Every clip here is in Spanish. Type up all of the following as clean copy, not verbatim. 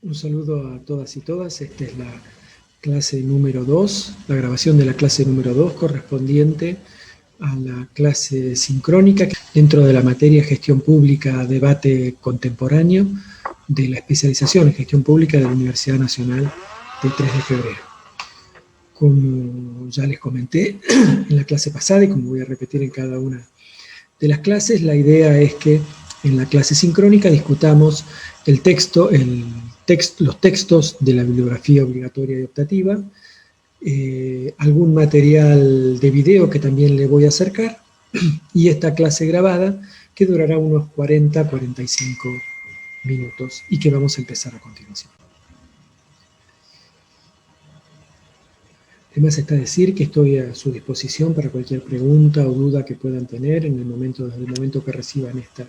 Un saludo a todas y todas. Esta es la clase número 2, la grabación de la clase número 2 correspondiente a la clase sincrónica dentro de la materia Gestión Pública, Debate Contemporáneo de la especialización en Gestión Pública de la Universidad Nacional del 3 de febrero. Como ya les comenté en la clase pasada y como voy a repetir en cada una de las clases, la idea es que en la clase sincrónica discutamos los textos de la bibliografía obligatoria y optativa, algún material de video que también le voy a acercar, y esta clase grabada que durará unos 40-45 minutos y que vamos a empezar a continuación. Además está decir que estoy a su disposición para cualquier pregunta o duda que puedan tener desde el momento que reciban esta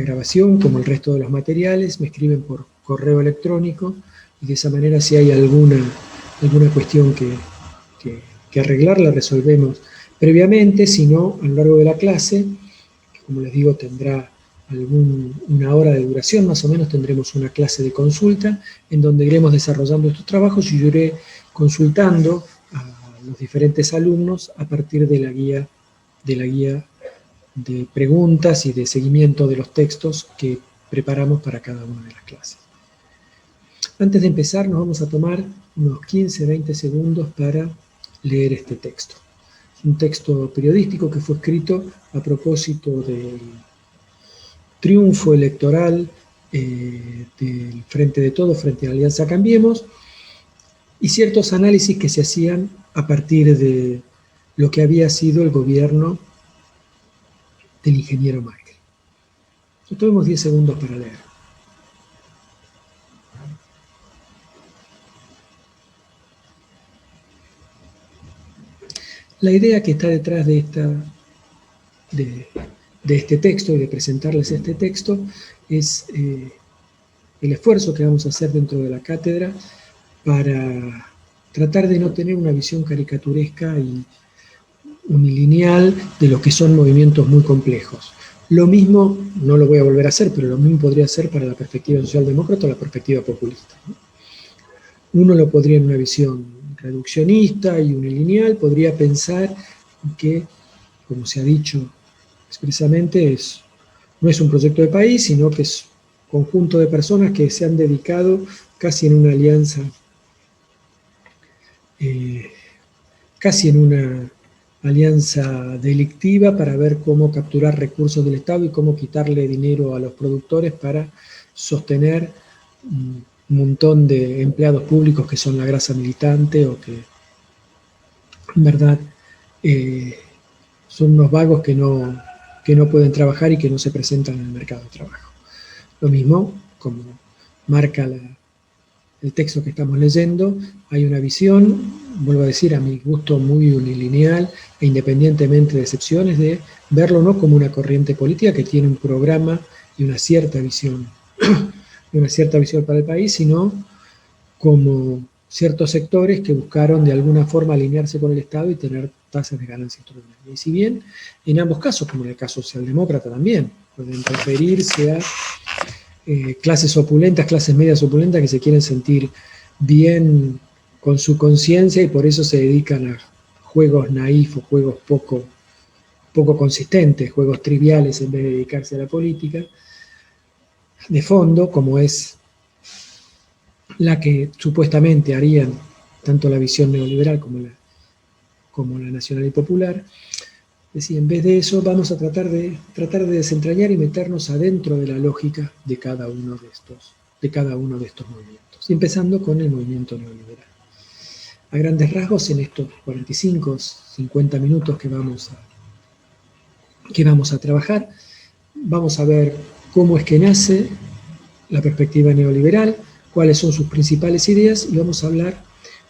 grabación, como el resto de los materiales. Me escriben por correo electrónico y de esa manera, si hay alguna cuestión que arreglar, la resolvemos previamente. Si no, a lo largo de la clase, que como les digo tendrá una hora de duración, más o menos, tendremos una clase de consulta en donde iremos desarrollando estos trabajos y yo iré consultando a los diferentes alumnos a partir de la guía de preguntas y de seguimiento de los textos que preparamos para cada una de las clases. Antes de empezar, nos vamos a tomar unos 15-20 segundos para leer este texto. Es un texto periodístico que fue escrito a propósito del triunfo electoral del Frente de Todos frente a la Alianza Cambiemos y ciertos análisis que se hacían a partir de lo que había sido el gobierno del ingeniero Macri. Nos tomamos 10 segundos para leer. La idea que está detrás de este texto y de presentarles este texto es el esfuerzo que vamos a hacer dentro de la cátedra para tratar de no tener una visión caricaturesca y unilineal de lo que son movimientos muy complejos. Lo mismo, no lo voy a volver a hacer, pero lo mismo podría ser para la perspectiva socialdemócrata o la perspectiva populista. Uno lo podría en una visión reduccionista y unilineal, podría pensar que, como se ha dicho expresamente, no es un proyecto de país, sino que es un conjunto de personas que se han dedicado casi en una alianza, delictiva para ver cómo capturar recursos del Estado y cómo quitarle dinero a los productores para sostener un montón de empleados públicos que son la grasa militante o que en verdad son unos vagos que no pueden trabajar y que no se presentan en el mercado de trabajo. Lo mismo, como marca el texto que estamos leyendo, hay una visión, vuelvo a decir, a mi gusto muy unilineal e independientemente de excepciones, de verlo no como una corriente política que tiene un programa y una cierta visión para el país, sino como ciertos sectores que buscaron de alguna forma alinearse con el Estado y tener tasas de ganancia extraordinarias. Y si bien en ambos casos, como en el caso socialdemócrata también, pueden referirse a clases opulentas, clases medias opulentas que se quieren sentir bien con su conciencia y por eso se dedican a juegos naif o juegos poco consistentes, juegos triviales en vez de dedicarse a la política de fondo, como es la que supuestamente harían tanto la visión neoliberal como la nacional y popular. Es decir, en vez de eso vamos a tratar de desentrañar y meternos adentro de la lógica de cada uno de estos movimientos, y empezando con el movimiento neoliberal. A grandes rasgos, en estos 45-50 minutos que vamos a trabajar, vamos a ver cómo es que nace la perspectiva neoliberal, cuáles son sus principales ideas, y vamos a hablar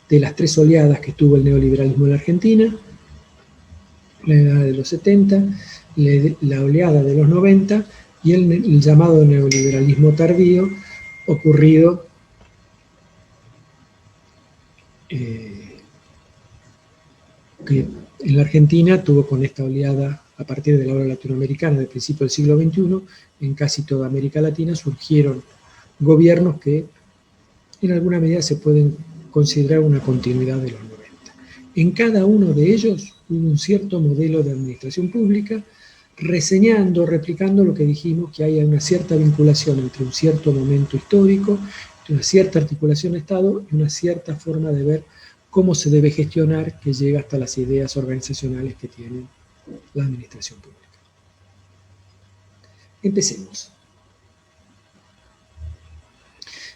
de las 3 oleadas que tuvo el neoliberalismo en la Argentina: la oleada de los 70, la oleada de los 90 y el llamado neoliberalismo tardío, ocurrido que en la Argentina tuvo con esta oleada a partir de la ola latinoamericana del principio del siglo XXI. En casi toda América Latina surgieron gobiernos que en alguna medida se pueden considerar una continuidad de los 90. En cada uno de ellos hubo un cierto modelo de administración pública, reseñando, replicando lo que dijimos, que haya una cierta vinculación entre un cierto momento histórico, una cierta articulación de Estado y una cierta forma de ver cómo se debe gestionar, que llega hasta las ideas organizacionales que tiene la administración pública. Empecemos.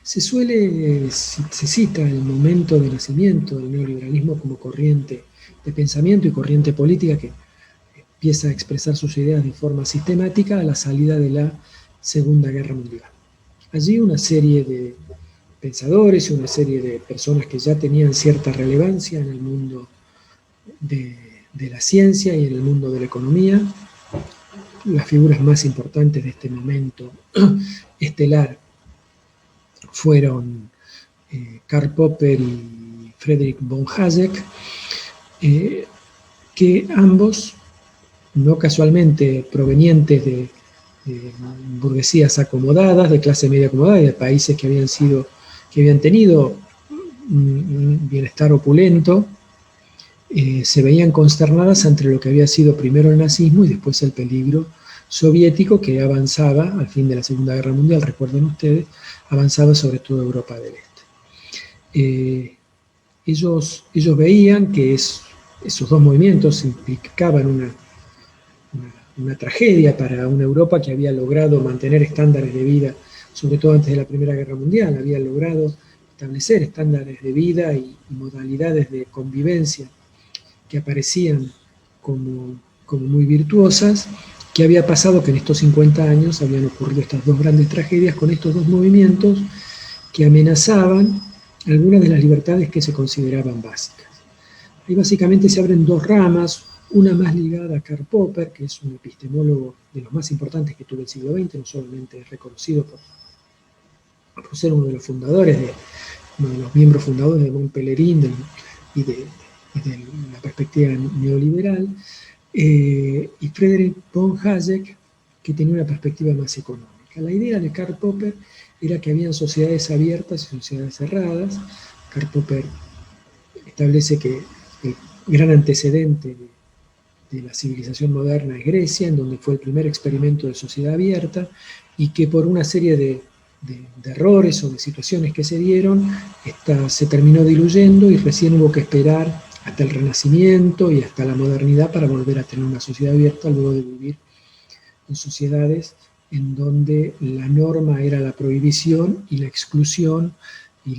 Se cita el momento de nacimiento del neoliberalismo como corriente de pensamiento y corriente política que empieza a expresar sus ideas de forma sistemática a la salida de la Segunda Guerra Mundial. Allí una serie de pensadores y una serie de personas que ya tenían cierta relevancia en el mundo de la ciencia y en el mundo de la economía. Las figuras más importantes de este momento estelar fueron Karl Popper y Friedrich von Hayek, que ambos, no casualmente provenientes de burguesías acomodadas, de clase media acomodada y de países que habían tenido un bienestar opulento, se veían consternadas ante lo que había sido primero el nazismo y después el peligro soviético que avanzaba al fin de la Segunda Guerra Mundial, recuerden ustedes, avanzaba sobre todo Europa del Este. Ellos veían que esos dos movimientos implicaban una tragedia para una Europa que había logrado mantener estándares de vida, sobre todo antes de la Primera Guerra Mundial, había logrado establecer estándares de vida y modalidades de convivencia que aparecían como muy virtuosas. ¿Qué había pasado? Que en estos 50 años habían ocurrido estas dos grandes tragedias con estos dos movimientos que amenazaban algunas de las libertades que se consideraban básicas. Ahí básicamente se abren dos ramas, una más ligada a Karl Popper, que es un epistemólogo de los más importantes que tuvo el siglo XX, no solamente es reconocido por ser uno de los miembros fundadores de Mont Pelerin y de la perspectiva neoliberal, y Friedrich von Hayek, que tenía una perspectiva más económica. La idea de Karl Popper era que habían sociedades abiertas y sociedades cerradas. Karl Popper establece que el gran antecedente de la civilización moderna es Grecia, en donde fue el primer experimento de sociedad abierta, y que por una serie de errores o de situaciones que se dieron, se terminó diluyendo y recién hubo que esperar hasta el Renacimiento y hasta la modernidad para volver a tener una sociedad abierta, luego de vivir en sociedades en donde la norma era la prohibición y la exclusión y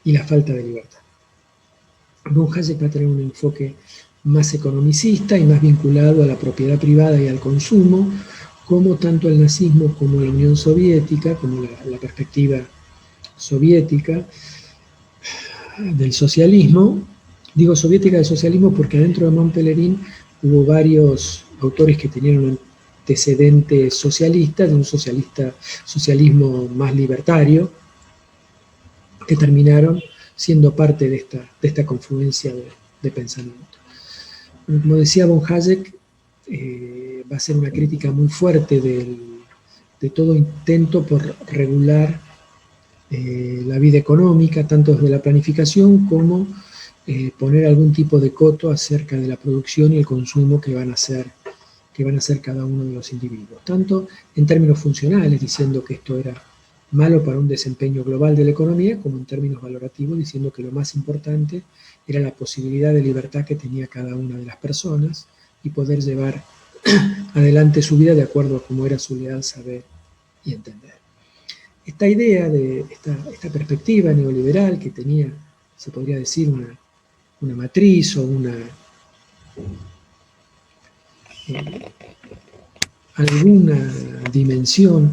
la falta de libertad. Von Hayek va a tener un enfoque más economicista y más vinculado a la propiedad privada y al consumo, como tanto el nazismo como la Unión Soviética, como la perspectiva soviética del socialismo. Digo soviética del socialismo porque dentro de Mont Pelerin hubo varios autores que tenían un antecedente socialista, de un socialismo más libertario, que terminaron siendo parte de esta confluencia de pensamiento. Bueno, como decía von Hayek, va a ser una crítica muy fuerte de todo intento por regular la vida económica, tanto desde la planificación como poner algún tipo de coto acerca de la producción y el consumo que van a hacer cada uno de los individuos, tanto en términos funcionales, diciendo que esto era malo para un desempeño global de la economía, como en términos valorativos, diciendo que lo más importante era la posibilidad de libertad que tenía cada una de las personas y poder llevar adelante su vida de acuerdo a cómo era su leal saber y entender. Esta idea de esta perspectiva neoliberal que tenía, se podría decir, una matriz o alguna dimensión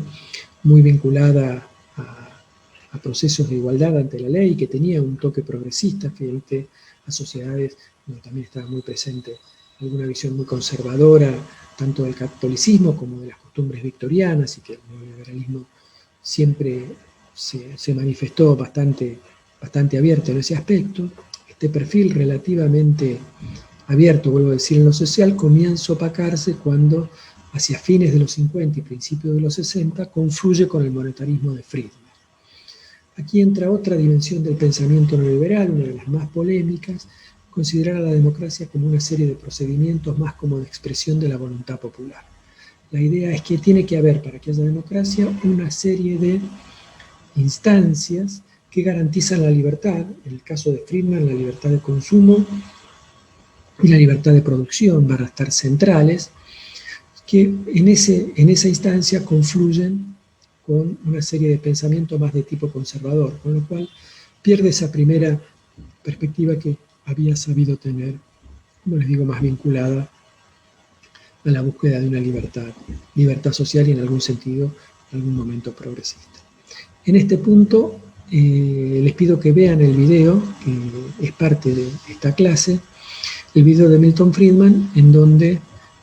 muy vinculada a procesos de igualdad ante la ley, que tenía un toque progresista frente a sociedades donde también estaba muy presente alguna visión muy conservadora, tanto del catolicismo como de las costumbres victorianas, y que el neoliberalismo siempre se manifestó bastante abierto en ese aspecto. Este perfil relativamente abierto, vuelvo a decir, en lo social, comienza a opacarse cuando hacia fines de los 50 y principios de los 60, confluye con el monetarismo de Friedman. Aquí entra otra dimensión del pensamiento neoliberal, una de las más polémicas, considerar a la democracia como una serie de procedimientos más como de expresión de la voluntad popular. La idea es que tiene que haber, para que haya democracia, una serie de instancias que garantizan la libertad, en el caso de Friedman, la libertad de consumo y la libertad de producción van a estar centrales, que en esa instancia confluyen con una serie de pensamientos más de tipo conservador, con lo cual pierde esa primera perspectiva que había sabido tener, como les digo, más vinculada a la búsqueda de una libertad social y en algún sentido, en algún momento progresista. En este punto, les pido que vean el video, que es parte de esta clase, el video de Milton Friedman, en donde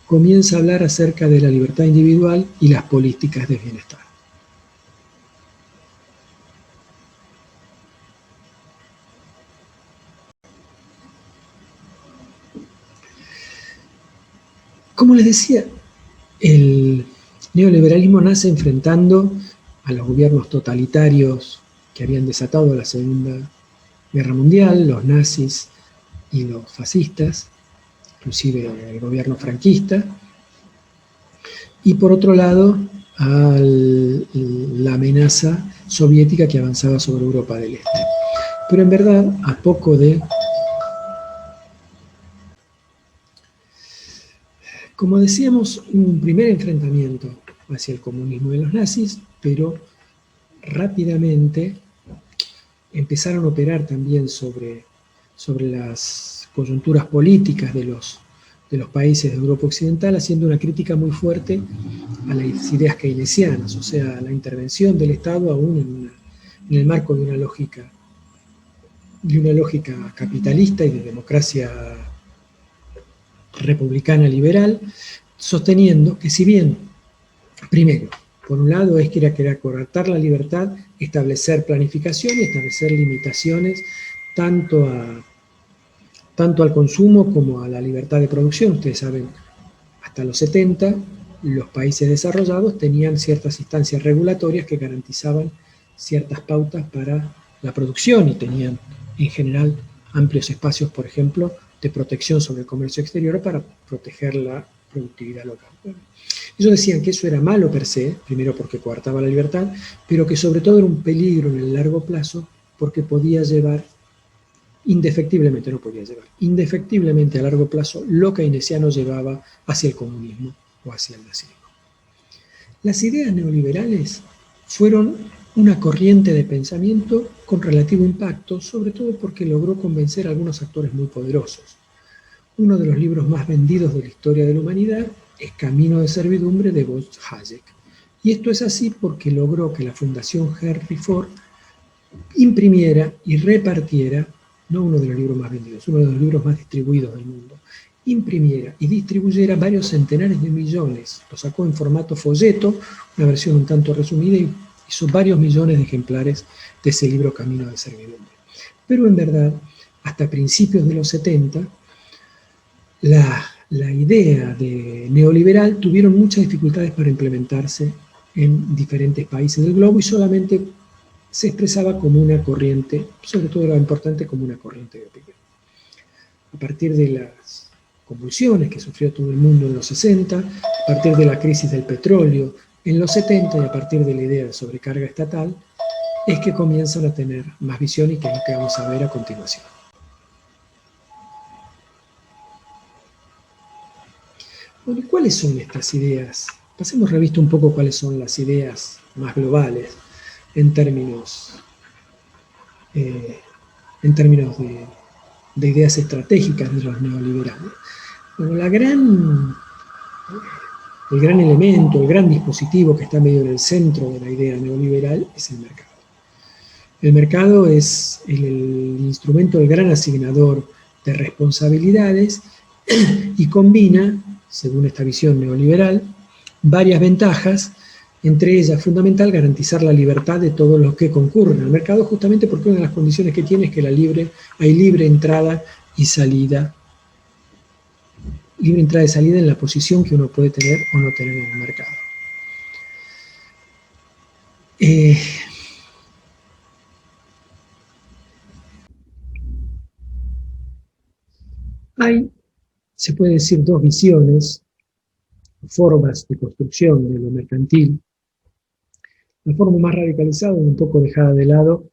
comienza a hablar acerca de la libertad individual y las políticas de bienestar. Como les decía, el neoliberalismo nace enfrentando a los gobiernos totalitarios que habían desatado la Segunda Guerra Mundial, los nazis y los fascistas, inclusive el gobierno franquista, y por otro lado a la amenaza soviética que avanzaba sobre Europa del Este. Pero en verdad, a poco de... Como decíamos, un primer enfrentamiento hacia el comunismo de los nazis, pero rápidamente empezaron a operar también sobre las coyunturas políticas de los países de Europa Occidental, haciendo una crítica muy fuerte a las ideas keynesianas, o sea, a la intervención del Estado aún en el marco de una lógica capitalista y de democracia republicana liberal, sosteniendo que si bien, primero, por un lado es que era coartar la libertad, establecer planificación y establecer limitaciones tanto al consumo como a la libertad de producción. Ustedes saben, hasta los 70, los países desarrollados tenían ciertas instancias regulatorias que garantizaban ciertas pautas para la producción y tenían, en general, amplios espacios, por ejemplo, de protección sobre el comercio exterior para proteger la productividad local. Ellos decían que eso era malo per se, primero porque coartaba la libertad, pero que sobre todo era un peligro en el largo plazo porque podía llevar indefectiblemente a largo plazo lo keynesiano llevaba hacia el comunismo o hacia el nazismo. Las ideas neoliberales fueron una corriente de pensamiento con relativo impacto, sobre todo porque logró convencer a algunos actores muy poderosos. Uno de los libros más vendidos de la historia de la humanidad es Camino de servidumbre de Aldous Huxley. Y esto es así porque logró que la Fundación Henry Ford imprimiera y repartiera, no uno de los libros más vendidos, uno de los libros más distribuidos del mundo, imprimiera y distribuyera varios centenares de millones. Lo sacó en formato folleto, una versión un tanto resumida, y hizo varios millones de ejemplares de ese libro Camino de servidumbre. Pero en verdad, hasta principios de los 70, la idea de neoliberal tuvieron muchas dificultades para implementarse en diferentes países del globo y solamente se expresaba como una corriente, sobre todo era importante como una corriente de opinión. A partir de las convulsiones que sufrió todo el mundo en los 60, a partir de la crisis del petróleo en los 70 y a partir de la idea de sobrecarga estatal, es que comienzan a tener más visión y que es lo que vamos a ver a continuación. Bueno, ¿y cuáles son estas ideas? Pasemos revista un poco cuáles son las ideas más globales en términos de ideas estratégicas de los neoliberales. Bueno, el gran elemento, el gran dispositivo que está medio en el centro de la idea neoliberal es el mercado. El mercado es el instrumento, el gran asignador de responsabilidades y combina, según esta visión neoliberal, varias ventajas, entre ellas fundamental garantizar la libertad de todos los que concurren al mercado, justamente porque una de las condiciones que tiene es que hay libre entrada y salida libre entrada y salida en la posición que uno puede tener o no tener en el mercado. Hay, se puede decir, dos visiones, formas de construcción de lo mercantil. La forma más radicalizada y un poco dejada de lado,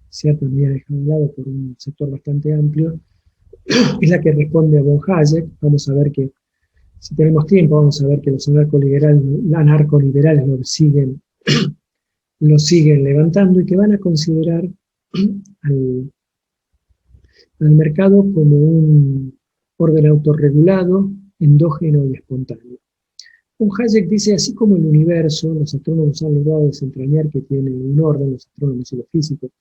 cierta medida dejada de lado por un sector bastante amplio, es la que responde a von Hayek. Vamos a ver que, si tenemos tiempo, vamos a ver que los anarcoliberales lo siguen levantando y que van a considerar al mercado como un orden autorregulado, endógeno y espontáneo. Von Hayek dice, así como el universo, los astrónomos han logrado desentrañar que tiene un orden, los astrónomos y los físicos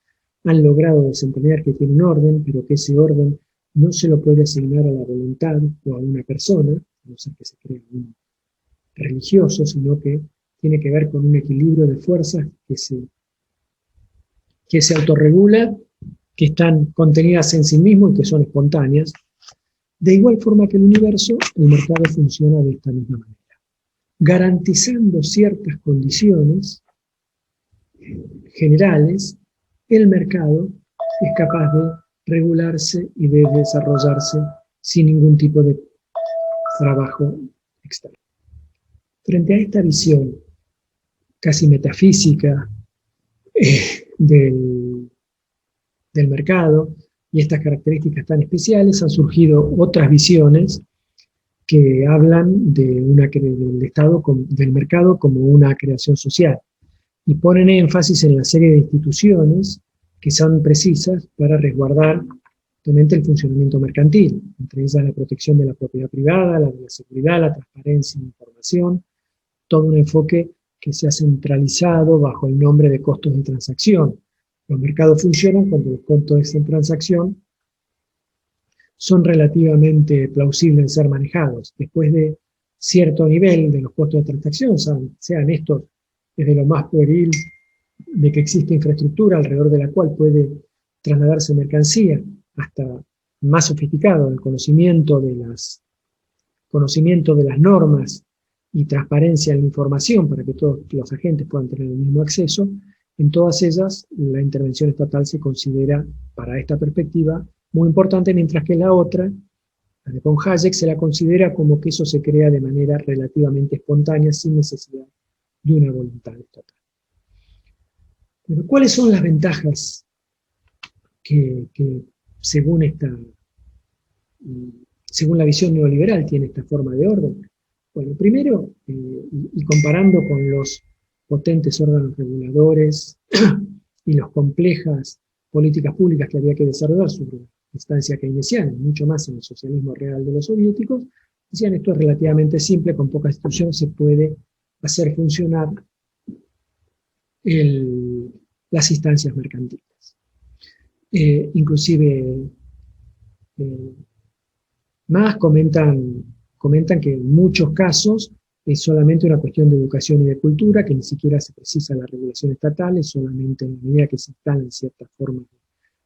han logrado desentrañar que tiene un orden, pero que ese orden no se lo puede asignar a la voluntad o a una persona, a no ser que se crea un religioso, sino que tiene que ver con un equilibrio de fuerzas que se autorregula, que están contenidas en sí mismo y que son espontáneas. De igual forma que el universo, el mercado funciona de esta misma manera, garantizando ciertas condiciones generales. El mercado es capaz de regularse y de desarrollarse sin ningún tipo de trabajo externo. Frente a esta visión casi metafísica del mercado y estas características tan especiales, han surgido otras visiones que hablan del Estado, del mercado como una creación social, y ponen énfasis en la serie de instituciones que son precisas para resguardar obviamente el funcionamiento mercantil, entre ellas la protección de la propiedad privada, la de la seguridad, la transparencia y la información, todo un enfoque que se ha centralizado bajo el nombre de costos de transacción. Los mercados funcionan cuando los costos de esa transacción son relativamente plausibles de ser manejados. Después de cierto nivel de los costos de transacción, sean estos desde lo más pueril de que existe infraestructura alrededor de la cual puede trasladarse mercancía, hasta más sofisticado, el conocimiento de las normas y transparencia en la información para que todos los agentes puedan tener el mismo acceso. En todas ellas, la intervención estatal se considera, para esta perspectiva, muy importante, mientras que la otra, la de von Hayek, se la considera como que eso se crea de manera relativamente espontánea, sin necesidad de una voluntad estatal. Pero, ¿cuáles son las ventajas que según la visión neoliberal tiene esta forma de orden? Bueno, primero, y comparando con los potentes órganos reguladores y las complejas políticas públicas que había que desarrollar sobre la instancia keynesiana, mucho más en el socialismo real de los soviéticos, decían, esto es relativamente simple, con poca institución se puede hacer funcionar las instancias mercantiles. Inclusive más comentan que en muchos casos es solamente una cuestión de educación y de cultura, que ni siquiera se precisa la regulación estatal, es solamente en la medida que se instalan ciertas formas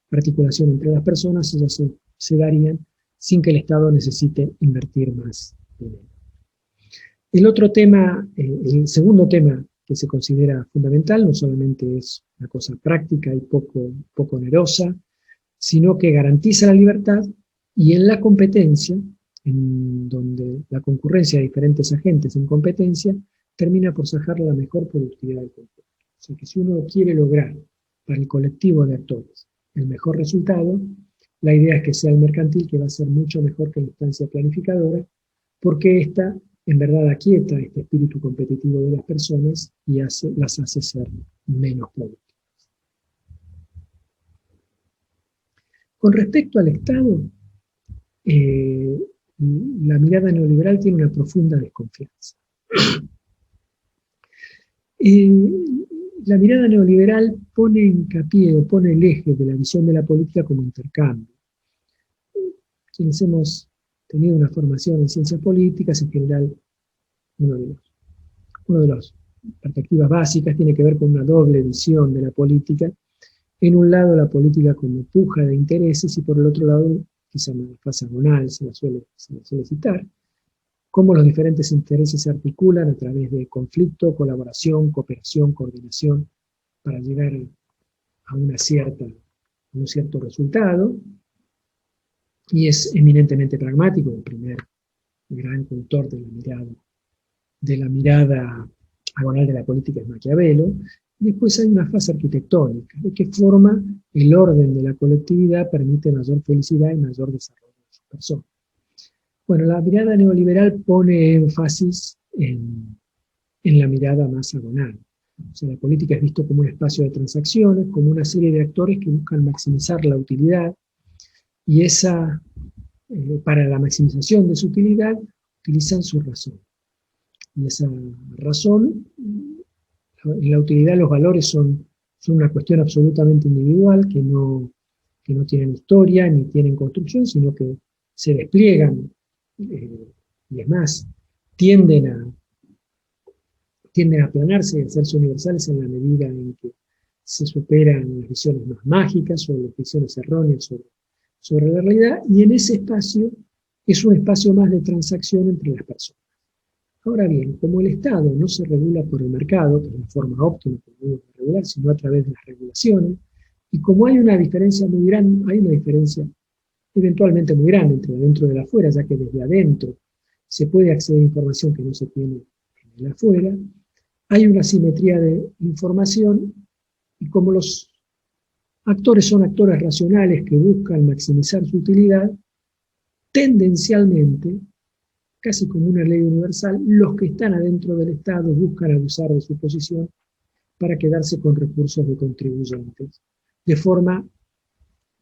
de articulación entre las personas, ellas se darían sin que el Estado necesite invertir más dinero. El otro tema, el segundo tema que se considera fundamental, no solamente es una cosa práctica y poco onerosa, sino que garantiza la libertad, y en la competencia, en donde la concurrencia de diferentes agentes en competencia termina por sacar la mejor productividad del conjunto. O sea que si uno quiere lograr para el colectivo de actores el mejor resultado, la idea es que sea el mercantil, que va a ser mucho mejor que la instancia planificadora, porque esta en verdad aquieta este espíritu competitivo de las personas y las hace ser menos productivas. Con respecto al Estado, la mirada neoliberal tiene una profunda desconfianza. La mirada neoliberal pone hincapié o pone el eje de la visión de la política como intercambio. Quienes hemos tenido una formación en ciencias políticas, en general, una de las perspectivas básicas tiene que ver con una doble visión de la política. En un lado, la política como puja de intereses, y por el otro lado, que se llama la fase agonal, se la suele citar, cómo los diferentes intereses se articulan a través de conflicto, colaboración, cooperación, coordinación, para llegar a un cierto resultado, y es eminentemente pragmático, el primer gran autor de la mirada agonal de la política es Maquiavelo. Después hay una fase arquitectónica, de qué forma el orden de la colectividad permite mayor felicidad y mayor desarrollo de sus personas. Bueno, la mirada neoliberal pone énfasis en la mirada más agonal. O sea, la política es visto como un espacio de transacciones, como una serie de actores que buscan maximizar la utilidad, y para la maximización de su utilidad utilizan su razón. Y esa razón, en la utilidad los valores son una cuestión absolutamente individual, que no tienen historia ni tienen construcción, sino que se despliegan, y es más, tienden a aplanarse y a hacerse universales en la medida en que se superan las visiones más mágicas o las visiones erróneas sobre la realidad, y en ese espacio es un espacio más de transacción entre las personas. Ahora bien, como el Estado no se regula por el mercado, que es la forma óptima que debemos regular, sino a través de las regulaciones, y como hay una diferencia muy grande, hay una diferencia eventualmente muy grande entre adentro y el afuera, ya que desde adentro se puede acceder a información que no se tiene en el afuera, hay una asimetría de información, y como los actores son actores racionales que buscan maximizar su utilidad, tendencialmente, casi como una ley universal, los que están adentro del Estado buscan abusar de su posición para quedarse con recursos de contribuyentes, de forma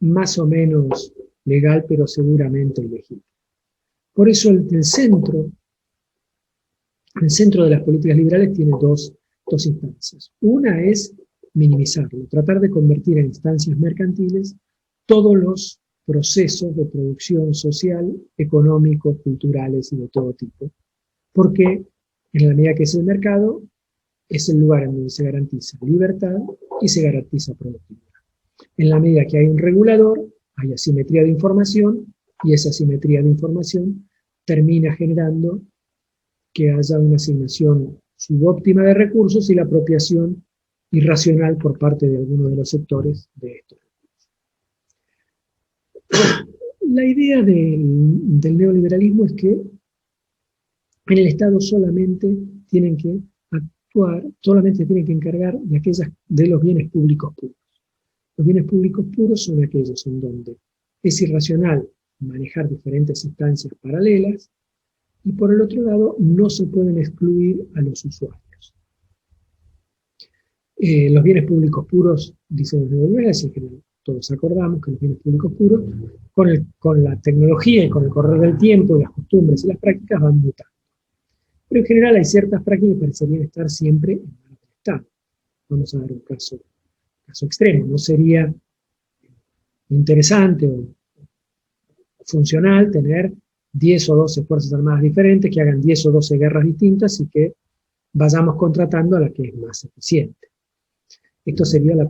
más o menos legal, pero seguramente ilegítima. Por eso el centro de las políticas liberales tiene dos instancias. Una es minimizarlo, tratar de convertir en instancias mercantiles todos los procesos de producción social, económicos, culturales y de todo tipo, porque en la medida que es el mercado, es el lugar en donde se garantiza libertad y se garantiza productividad. En la medida que hay un regulador, hay asimetría de información, y esa asimetría de información termina generando que haya una asignación subóptima de recursos y la apropiación irracional por parte de algunos de los sectores de estos recursos. La idea del neoliberalismo es que en el Estado solamente tienen que actuar, solamente tienen que encargar de los bienes públicos puros. Los bienes públicos puros son aquellos en donde es irracional manejar diferentes instancias paralelas, y por el otro lado no se pueden excluir a los usuarios. Los bienes públicos puros, dicen los neoliberales, en general todos acordamos que los bienes públicos puros, con la tecnología y con el correr del tiempo y las costumbres y las prácticas van mutando. Pero en general hay ciertas prácticas que parecerían estar siempre en manos del Estado. Vamos a dar un caso extremo. ¿No sería interesante o funcional tener 10 o 12 Fuerzas Armadas diferentes que hagan 10 o 12 guerras distintas y que vayamos contratando a la que es más eficiente? Esto sería la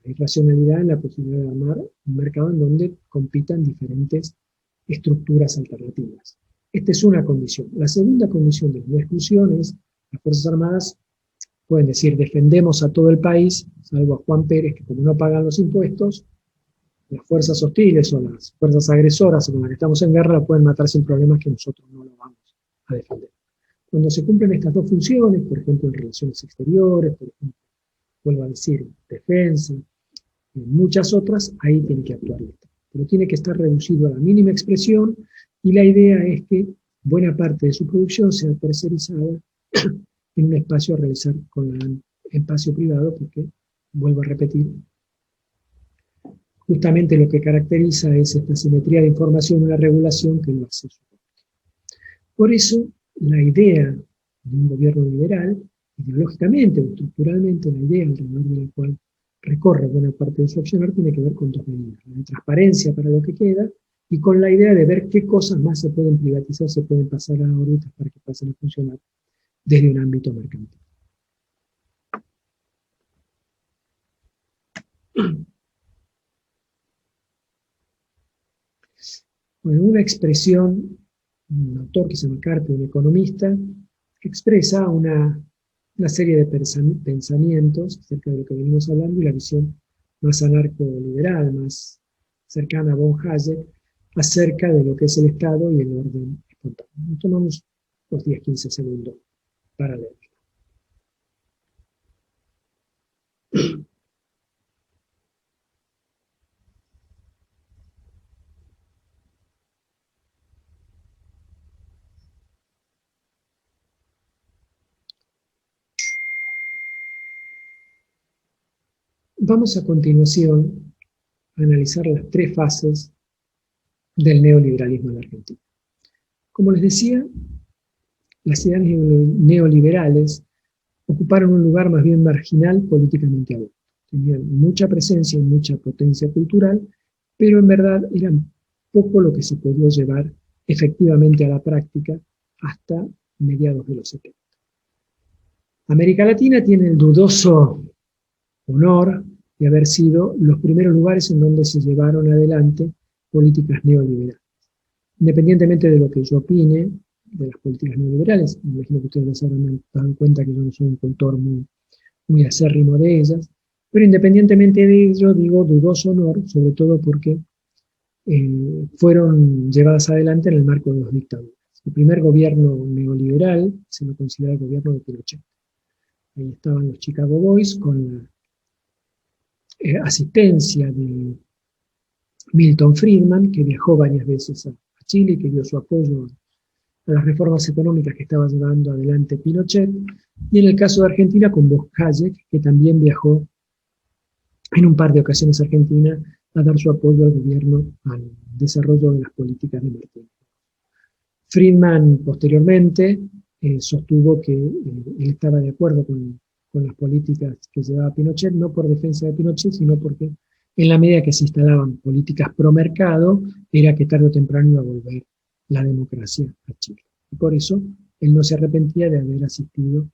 irracionalidad en la posibilidad de armar un mercado en donde compitan diferentes estructuras alternativas. Esta es una condición. La segunda condición de la exclusión es: las Fuerzas Armadas pueden decir defendemos a todo el país, salvo a Juan Pérez, que como no pagan los impuestos, las fuerzas hostiles o las fuerzas agresoras con las que estamos en guerra la pueden matar sin problemas, que nosotros no lo vamos a defender. Cuando se cumplen estas dos funciones, por ejemplo en relaciones exteriores, por ejemplo, vuelvo a decir, defensa, y muchas otras, ahí tiene que actuar el Estado. Pero tiene que estar reducido a la mínima expresión, y la idea es que buena parte de su producción sea tercerizada en un espacio a realizar con el espacio privado, porque, vuelvo a repetir, justamente lo que caracteriza es esta simetría de información, una regulación que lo hace. Por eso, la idea de un gobierno liberal, ideológicamente o estructuralmente, la idea alrededor de la cual recorre buena parte de su accionar, tiene que ver con dos medidas: la de transparencia para lo que queda, y con la idea de ver qué cosas más se pueden privatizar, se pueden pasar a órbitas para que pasen a funcionar desde un ámbito mercantil. Bueno, una expresión, un autor que se llama Carpe, un economista, expresa una serie de pensamientos acerca de lo que venimos hablando y la visión más anarco-liberal, más cercana a von Hayek, acerca de lo que es el Estado y el orden espontáneo. Nos tomamos los 10-15 segundos para leerlo. Vamos a continuación a analizar las tres fases del neoliberalismo en la Argentina. Como les decía, las ideas neoliberales ocuparon un lugar más bien marginal políticamente hablando. Tenían mucha presencia y mucha potencia cultural, pero en verdad eran poco lo que se podía llevar efectivamente a la práctica hasta mediados de los 70. América Latina tiene el dudoso honor de haber sido los primeros lugares en donde se llevaron adelante políticas neoliberales. Independientemente de lo que yo opine de las políticas neoliberales, me imagino que ustedes se habrán dado cuenta que yo no soy un cultor muy acérrimo de ellas, pero independientemente de ello, digo dudoso honor, sobre todo porque fueron llevadas adelante en el marco de las dictaduras. El primer gobierno neoliberal se lo considera el gobierno de Pinochet. Ahí estaban los Chicago Boys con la asistencia de Milton Friedman, que viajó varias veces a Chile y que dio su apoyo a las reformas económicas que estaba llevando adelante Pinochet, y en el caso de Argentina con von Hayek, que también viajó en un par de ocasiones a Argentina a dar su apoyo al gobierno, al desarrollo de las políticas de Martín. Friedman posteriormente sostuvo que él estaba de acuerdo con las políticas que llevaba Pinochet, no por defensa de Pinochet, sino porque en la medida que se instalaban políticas pro mercado, era que tarde o temprano iba a volver la democracia a Chile. Y por eso él no se arrepentía de haber asistido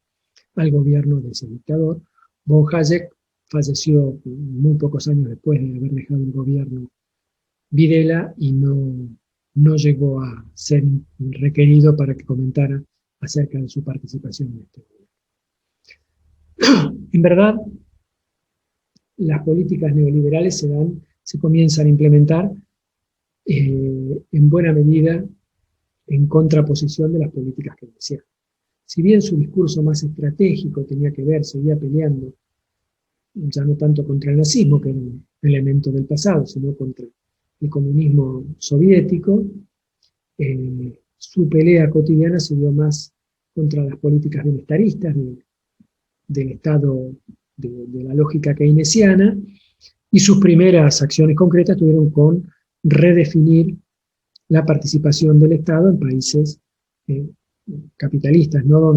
al gobierno de ese dictador. Von Hayek falleció muy pocos años después de haber dejado el gobierno Videla y no llegó a ser requerido para que comentara acerca de su participación en este gobierno. En verdad, las políticas neoliberales se comienzan a implementar en buena medida en contraposición de las políticas keynesianas. Si bien su discurso más estratégico tenía que ver, seguía peleando, ya no tanto contra el nazismo, que era un elemento del pasado, sino contra el comunismo soviético, su pelea cotidiana se dio más contra las políticas bienestaristas del Estado, de la lógica keynesiana, y sus primeras acciones concretas tuvieron con redefinir la participación del Estado en países capitalistas, no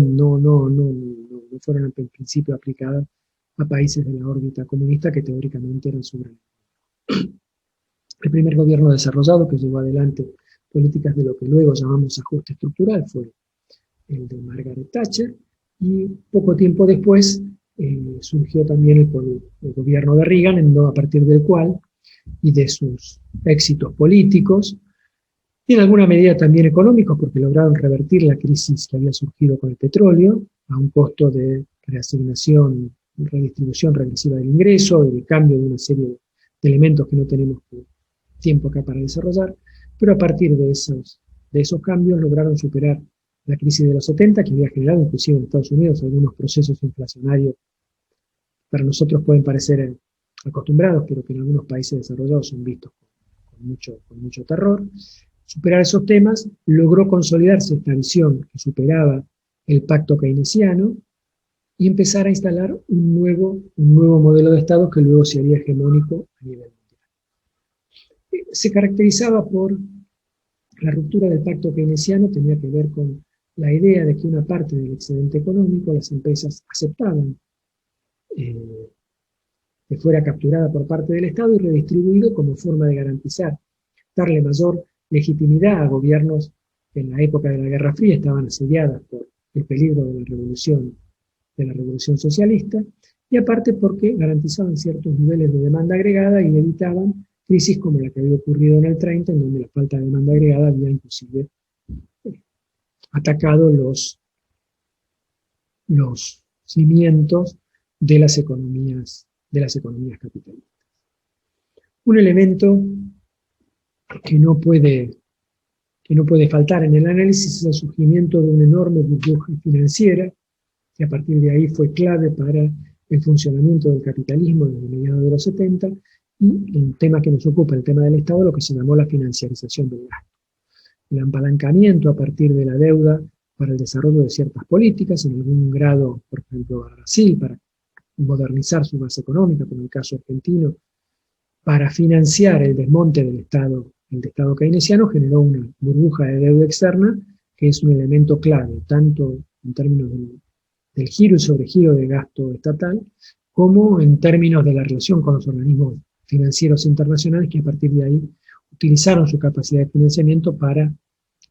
fueron en principio aplicadas a países de la órbita comunista que teóricamente eran soberanos. El primer gobierno desarrollado que llevó adelante políticas de lo que luego llamamos ajuste estructural fue el de Margaret Thatcher, y poco tiempo después surgió también el gobierno de Reagan, a partir del cual, y de sus éxitos políticos, y en alguna medida también económicos, porque lograron revertir la crisis que había surgido con el petróleo, a un costo de reasignación, redistribución regresiva del ingreso y de cambio de una serie de elementos que no tenemos tiempo acá para desarrollar, pero a partir de esos cambios lograron superar la crisis de los 70, que había generado inclusive en Estados Unidos algunos procesos inflacionarios para nosotros pueden parecer acostumbrados, pero que en algunos países desarrollados son vistos con mucho terror. Superar esos temas, logró consolidarse esta visión que superaba el pacto keynesiano y empezar a instalar un nuevo modelo de Estado que luego se haría hegemónico a nivel mundial. Se caracterizaba por la ruptura del pacto keynesiano, tenía que ver con la idea de que una parte del excedente económico las empresas aceptaban que fuera capturada por parte del Estado y redistribuido como forma de garantizar, darle mayor legitimidad a gobiernos que en la época de la Guerra Fría estaban asediadas por el peligro de la revolución socialista, y aparte porque garantizaban ciertos niveles de demanda agregada y evitaban crisis como la que había ocurrido en el 30, en donde la falta de demanda agregada había inclusive atacado los cimientos de las economías capitalistas. Un elemento que no puede faltar en el análisis es el surgimiento de una enorme burbuja financiera, que a partir de ahí fue clave para el funcionamiento del capitalismo desde mediados de los 70, y el tema que nos ocupa, el tema del Estado, lo que se llamó la financiarización del gasto. El apalancamiento a partir de la deuda para el desarrollo de ciertas políticas, en algún grado, por ejemplo, a Brasil, para modernizar su base económica, como el caso argentino, para financiar el desmonte del Estado keynesiano, generó una burbuja de deuda externa, que es un elemento clave, tanto en términos del giro y sobregiro de gasto estatal, como en términos de la relación con los organismos financieros internacionales, que a partir de ahí utilizaron su capacidad de financiamiento para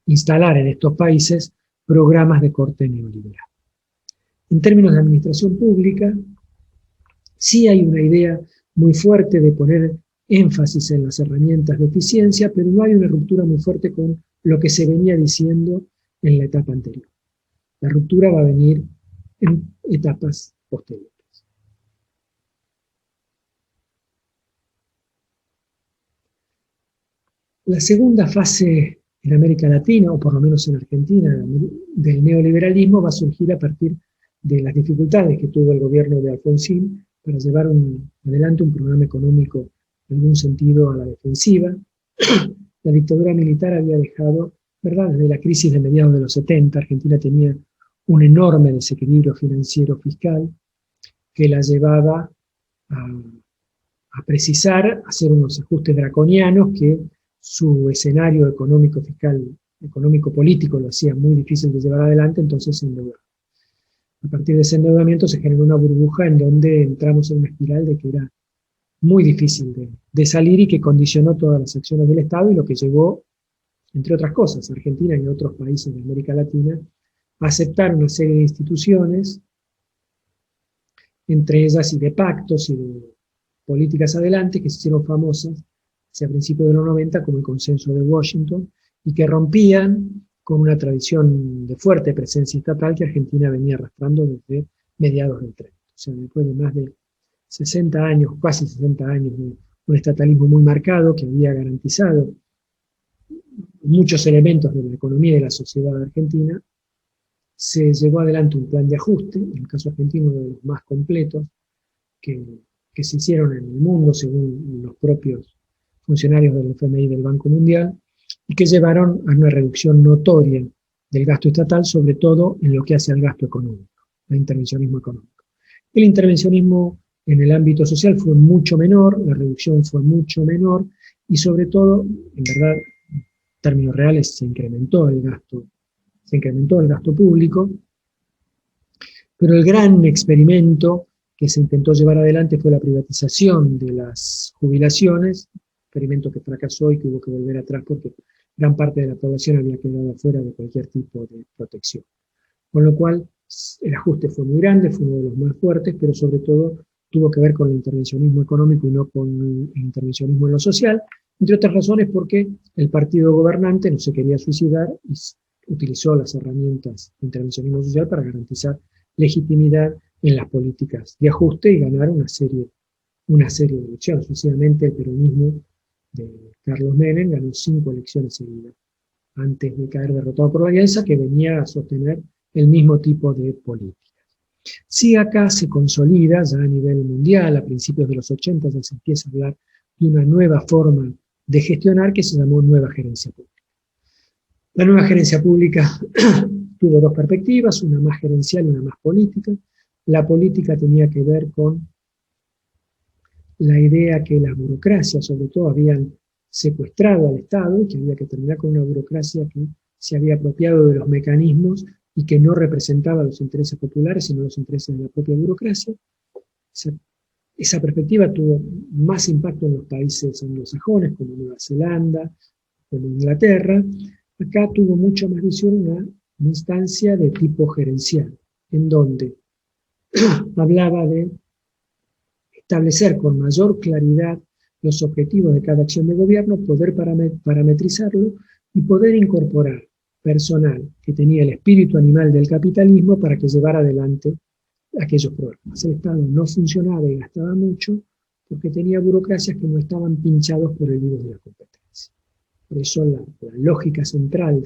instalar en estos países programas de corte neoliberal. En términos de administración pública, sí hay una idea muy fuerte de poner énfasis en las herramientas de eficiencia, pero no hay una ruptura muy fuerte con lo que se venía diciendo en la etapa anterior. La ruptura va a venir en etapas posteriores. La segunda fase en América Latina, o por lo menos en Argentina, del neoliberalismo va a surgir a partir de las dificultades que tuvo el gobierno de Alfonsín para llevar adelante un programa económico en algún sentido a la defensiva. La dictadura militar había dejado, ¿verdad?, desde la crisis de mediados de los 70, Argentina tenía un enorme desequilibrio financiero fiscal que la llevaba a precisar hacer unos ajustes draconianos que su escenario económico-político lo hacía muy difícil de llevar adelante, entonces se endeudó. A partir de ese endeudamiento se generó una burbuja en donde entramos en una espiral de que era muy difícil de salir y que condicionó todas las acciones del Estado y lo que llevó, entre otras cosas, a Argentina y otros países de América Latina a aceptar una serie de instituciones, entre ellas y de pactos y de políticas adelante que se hicieron famosas hacia principios de los 90 como el Consenso de Washington, y que rompían con una tradición de fuerte presencia estatal que Argentina venía arrastrando desde mediados del 30. O sea, después de más de 60 años, casi 60 años de un estatalismo muy marcado que había garantizado muchos elementos de la economía y de la sociedad argentina, se llevó adelante un plan de ajuste, en el caso argentino uno de los más completos, que se hicieron en el mundo según los propios funcionarios del FMI y del Banco Mundial, y que llevaron a una reducción notoria del gasto estatal, sobre todo en lo que hace al gasto económico, el intervencionismo económico. El intervencionismo en el ámbito social fue mucho menor, la reducción fue mucho menor, y sobre todo, en verdad, en términos reales, se incrementó el gasto público, pero el gran experimento que se intentó llevar adelante fue la privatización de las jubilaciones, experimento que fracasó y que hubo que volver atrás porque gran parte de la población había quedado fuera de cualquier tipo de protección. Con lo cual, el ajuste fue muy grande, fue uno de los más fuertes, pero sobre todo tuvo que ver con el intervencionismo económico y no con el intervencionismo en lo social, entre otras razones porque el partido gobernante no se quería suicidar y utilizó las herramientas de intervencionismo social para garantizar legitimidad en las políticas de ajuste y ganar una serie de elecciones. Sucesivamente el peronismo de Carlos Menem ganó 5 elecciones seguidas, antes de caer derrotado por la Alianza, que venía a sostener el mismo tipo de políticas. Sí, acá se consolida ya a nivel mundial, a principios de los 80 ya se empieza a hablar de una nueva forma de gestionar que se llamó nueva gerencia pública. La nueva gerencia pública tuvo dos perspectivas, una más gerencial y una más política. La política tenía que ver con la idea que las burocracias, sobre todo, habían secuestrado al Estado y que había que terminar con una burocracia que se había apropiado de los mecanismos y que no representaba los intereses populares, sino los intereses de la propia burocracia. Esa perspectiva tuvo más impacto en los países anglosajones, como Nueva Zelanda, como Inglaterra. Acá tuvo mucha más visión una instancia de tipo gerencial, en donde hablaba de establecer con mayor claridad los objetivos de cada acción de gobierno, poder parametrizarlo y poder incorporar personal que tenía el espíritu animal del capitalismo para que llevara adelante aquellos programas. El Estado no funcionaba y gastaba mucho porque tenía burocracias que no estaban pinchados por el virus de la competencia. Por eso la lógica central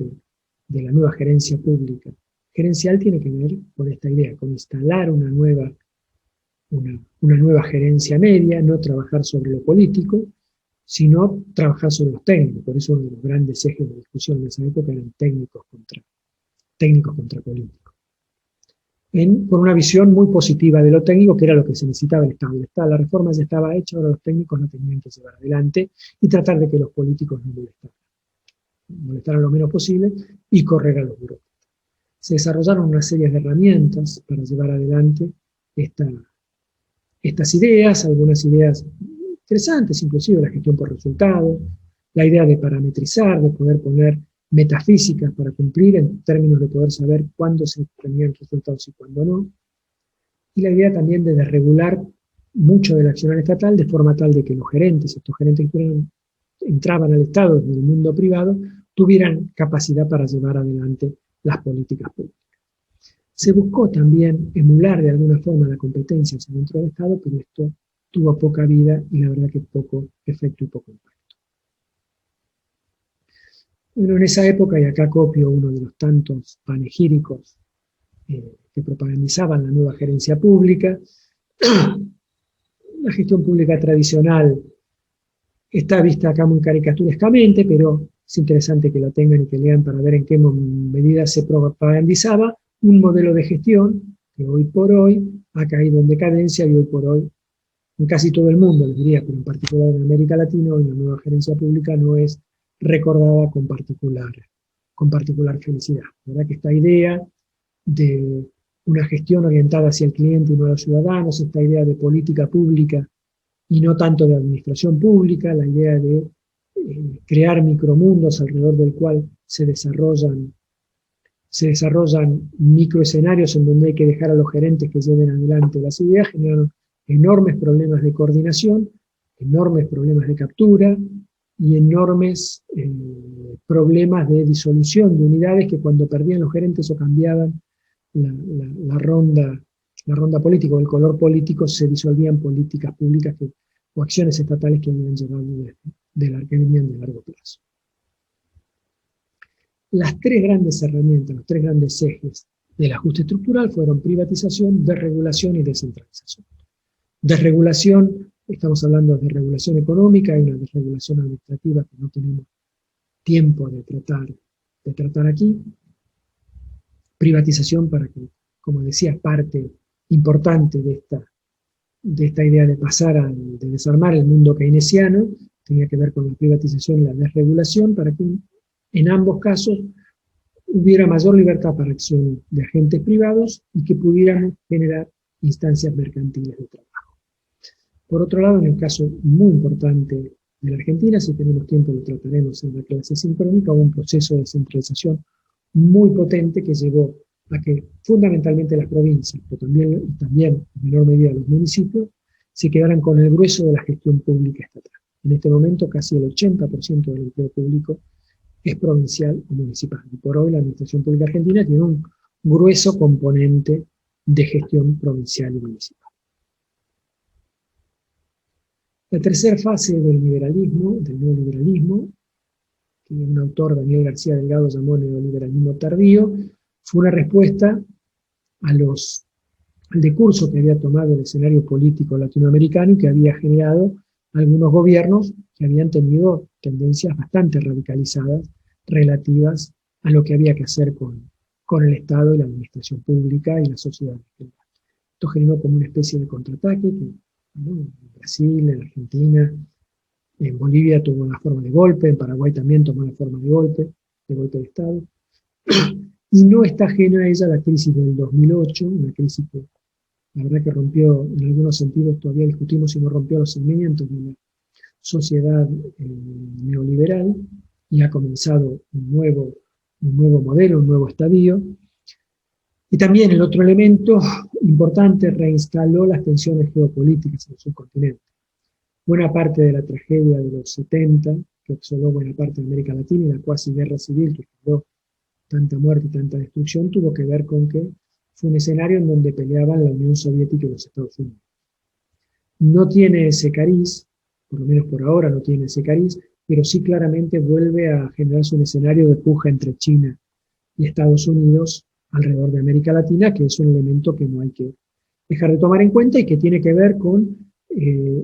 de la nueva gerencia pública gerencial tiene que ver con esta idea, con instalar una nueva gerencia media, no trabajar sobre lo político, sino trabajar sobre los técnicos. Por eso uno de los grandes ejes de discusión en esa época eran técnicos contra políticos. Por una visión muy positiva de lo técnico, que era lo que se necesitaba el Estado. La reforma ya estaba hecha, ahora los técnicos la tenían que llevar adelante y tratar de que los políticos no molestaran lo menos posible y correr a los burócratas. Se desarrollaron una serie de herramientas para llevar adelante estas ideas, algunas ideas interesantes, inclusive la gestión por resultados, la idea de parametrizar, de poder poner metafísicas para cumplir en términos de poder saber cuándo se tenían resultados y cuándo no, y la idea también de desregular mucho del accionar estatal de forma tal de que los gerentes, estos gerentes que entraban al Estado desde el mundo privado, tuvieran capacidad para llevar adelante las políticas públicas. Se buscó también emular de alguna forma la competencia dentro del Estado, pero esto tuvo poca vida y la verdad que poco efecto y poco impacto. Bueno, en esa época, y acá copio uno de los tantos panegíricos que propagandizaban la nueva gerencia pública, la gestión pública tradicional está vista acá muy caricaturescamente, pero es interesante que lo tengan y que lean para ver en qué medida se propagandizaba un modelo de gestión que hoy por hoy ha caído en decadencia y hoy por hoy, en casi todo el mundo, les diría, pero en particular en América Latina, hoy la nueva gerencia pública no es recordada con particular felicidad. La verdad que esta idea de una gestión orientada hacia el cliente y no a los ciudadanos, esta idea de política pública y no tanto de administración pública, la idea de crear micromundos alrededor del cual se desarrollan microescenarios en donde hay que dejar a los gerentes que lleven adelante las ideas, generan enormes problemas de coordinación, enormes problemas de captura y enormes problemas de disolución de unidades que cuando perdían los gerentes o cambiaban la ronda política o el color político, se disolvían políticas públicas o acciones estatales que habían llevado que venían de largo plazo. Las tres grandes herramientas, los tres grandes ejes del ajuste estructural fueron privatización, desregulación y descentralización. Desregulación, estamos hablando de regulación económica y una desregulación administrativa que no tenemos tiempo de tratar aquí. Privatización para que, como decía, parte importante de esta idea de de desarmar el mundo keynesiano, tenía que ver con la privatización y la desregulación para que en ambos casos hubiera mayor libertad para acción de agentes privados y que pudiéramos generar instancias mercantiles de trabajo. Por otro lado, en el caso muy importante de la Argentina, si tenemos tiempo lo trataremos en la clase sincrónica, hubo un proceso de descentralización muy potente que llevó a que fundamentalmente las provincias, pero también en menor medida los municipios, se quedaran con el grueso de la gestión pública estatal. En este momento casi el 80% del empleo público es provincial o municipal. Y por hoy la administración pública argentina tiene un grueso componente de gestión provincial y municipal. La tercera fase del neoliberalismo, que un autor, Daniel García Delgado, llamó neoliberalismo tardío, fue una respuesta al decurso que había tomado el escenario político latinoamericano y que había generado algunos gobiernos que habían tenido tendencias bastante radicalizadas relativas a lo que había que hacer con el Estado y la administración pública y la sociedad en general. Esto generó como una especie de contraataque que en Brasil, en Argentina, en Bolivia tuvo una forma de golpe, en Paraguay también tomó una forma de golpe de Estado. Y no está ajena a ella la crisis del 2008, una crisis que la verdad que rompió, en algunos sentidos todavía discutimos si no rompió los cimientos de la sociedad neoliberal y ha comenzado un nuevo modelo, un nuevo estadio. Y también el otro elemento importante, reinstaló las tensiones geopolíticas en el subcontinente. buena parte de la tragedia de los 70, que asoló buena parte de América Latina, y la cuasi guerra civil que generó tanta muerte y tanta destrucción, tuvo que ver con que fue un escenario en donde peleaban la Unión Soviética y los Estados Unidos. No tiene ese cariz, por lo menos por ahora no tiene ese cariz, pero sí claramente vuelve a generarse un escenario de puja entre China y Estados Unidos alrededor de América Latina, que es un elemento que no hay que dejar de tomar en cuenta y que tiene que ver con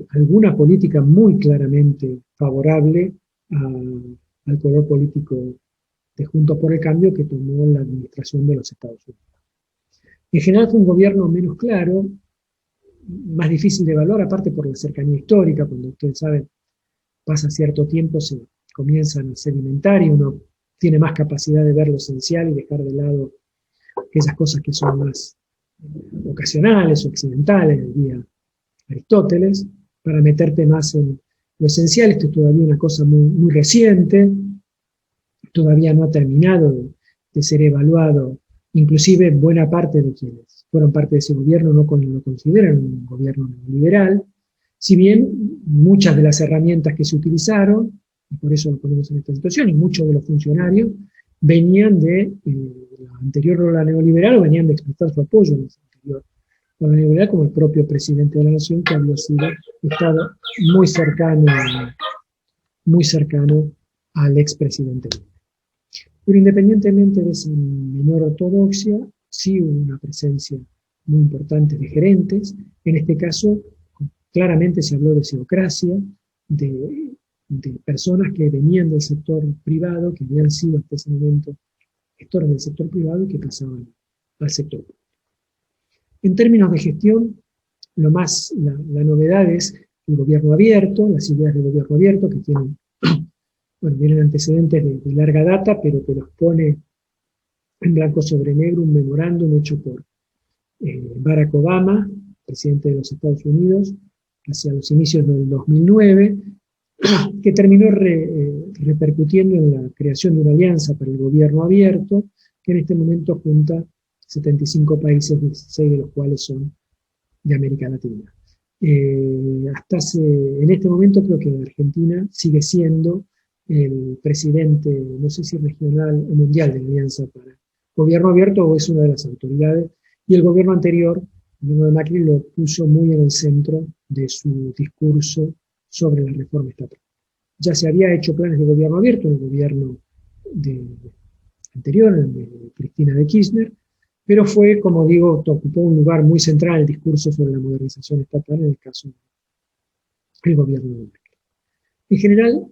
alguna política muy claramente favorable al color político de Juntos por el Cambio que tomó la administración de los Estados Unidos. En general fue un gobierno menos claro, más difícil de evaluar, aparte por la cercanía histórica, cuando ustedes saben, pasa cierto tiempo, se comienzan a sedimentar y uno tiene más capacidad de ver lo esencial y dejar de lado esas cosas que son más ocasionales o accidentales, diría Aristóteles, para meterte más en lo esencial. Esto es todavía una cosa muy, muy reciente, todavía no ha terminado de ser evaluado, inclusive buena parte de quienes fueron parte de ese gobierno no lo consideran un gobierno neoliberal, si bien muchas de las herramientas que se utilizaron, y por eso lo ponemos en esta situación, y muchos de los funcionarios venían de la anterior ola neoliberal o venían de expresar su apoyo en esa anterior ola neoliberal, como el propio presidente de la Nación, que había estado muy cercano al expresidente. Pero independientemente de esa menor ortodoxia, sí hubo una presencia muy importante de gerentes. En este caso, claramente se habló de xenocracia, de personas que venían del sector privado, que habían sido hasta ese momento gestores del sector privado y que pasaban al sector público. En términos de gestión, la novedad es el gobierno abierto, las ideas del gobierno abierto que tienen, bueno, vienen antecedentes de larga data, pero que los pone en blanco sobre negro un memorándum hecho por Barack Obama, presidente de los Estados Unidos, hacia los inicios del 2009, que terminó repercutiendo en la creación de una alianza para el gobierno abierto, que en este momento junta 75 países, 16 de los cuales son de América Latina. En este momento creo que Argentina sigue siendo el presidente, no sé si regional o mundial de la Alianza para Gobierno Abierto, o es una de las autoridades, y el gobierno anterior, el gobierno de Macri, lo puso muy en el centro de su discurso sobre la reforma estatal. Ya se había hecho planes de gobierno abierto en el gobierno anterior, el de Cristina de Kirchner, pero fue, como digo, ocupó un lugar muy central en el discurso sobre la modernización estatal en el caso del gobierno de Macri. En general,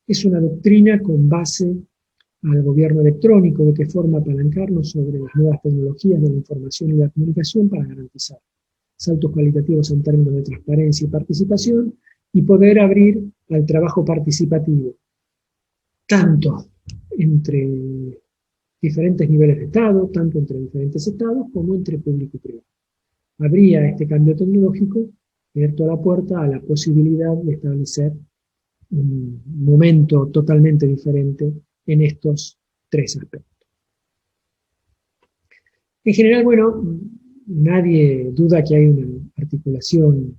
es una doctrina con base al gobierno electrónico, de qué forma apalancarnos sobre las nuevas tecnologías de la información y la comunicación para garantizar saltos cualitativos en términos de transparencia y participación y poder abrir al trabajo participativo, tanto entre diferentes niveles de Estado, tanto entre diferentes Estados como entre público y privado. Habría este cambio tecnológico abierto la puerta a la posibilidad de establecer un momento totalmente diferente en estos tres aspectos. En general, bueno, nadie duda que hay una articulación,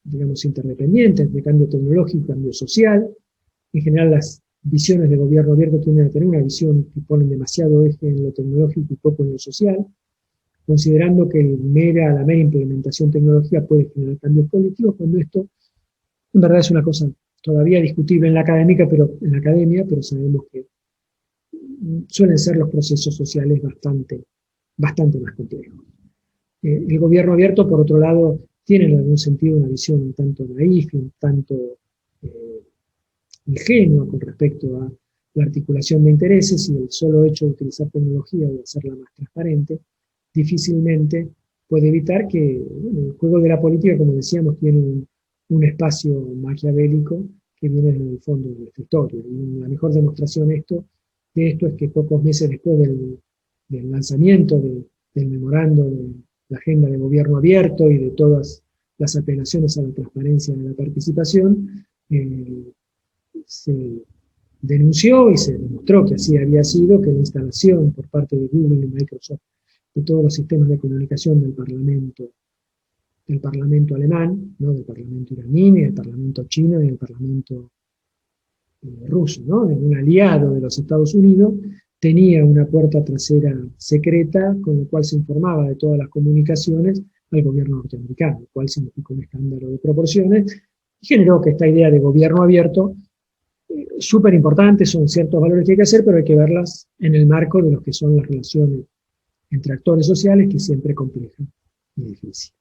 digamos, interdependiente entre cambio tecnológico y cambio social. En general, las visiones de gobierno abierto tienden a tener una visión que ponen demasiado eje en lo tecnológico y poco en lo social, considerando que la mera implementación tecnológica puede generar cambios políticos, cuando esto en verdad es una cosa todavía discutible en la academia, pero sabemos que suelen ser los procesos sociales bastante más complejos. El gobierno abierto, por otro lado, tiene en algún sentido una visión un tanto naif, un tanto ingenua con respecto a la articulación de intereses, y el solo hecho de utilizar tecnología o de hacerla más transparente difícilmente puede evitar que el juego de la política, como decíamos, tiene un espacio maquiavélico que viene desde el fondo de nuestra historia. Y la mejor demostración de esto es que pocos meses después del lanzamiento del memorando de la agenda de gobierno abierto y de todas las apelaciones a la transparencia y a la participación, se denunció y se demostró que así había sido, que la instalación por parte de Google y Microsoft de todos los sistemas de comunicación del Parlamento del Parlamento alemán, no del Parlamento iraní, ni del Parlamento chino, ni del Parlamento ruso, ¿no? Un aliado de los Estados Unidos, tenía una puerta trasera secreta con lo cual se informaba de todas las comunicaciones al gobierno norteamericano, lo cual significó un escándalo de proporciones y generó que esta idea de gobierno abierto, súper importante, son ciertos valores que hay que hacer, pero hay que verlas en el marco de lo que son las relaciones entre actores sociales, que siempre es compleja y difícil.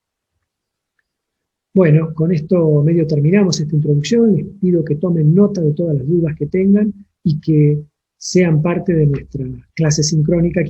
Bueno, con esto medio terminamos esta introducción. Les pido que tomen nota de todas las dudas que tengan y que sean parte de nuestra clase sincrónica.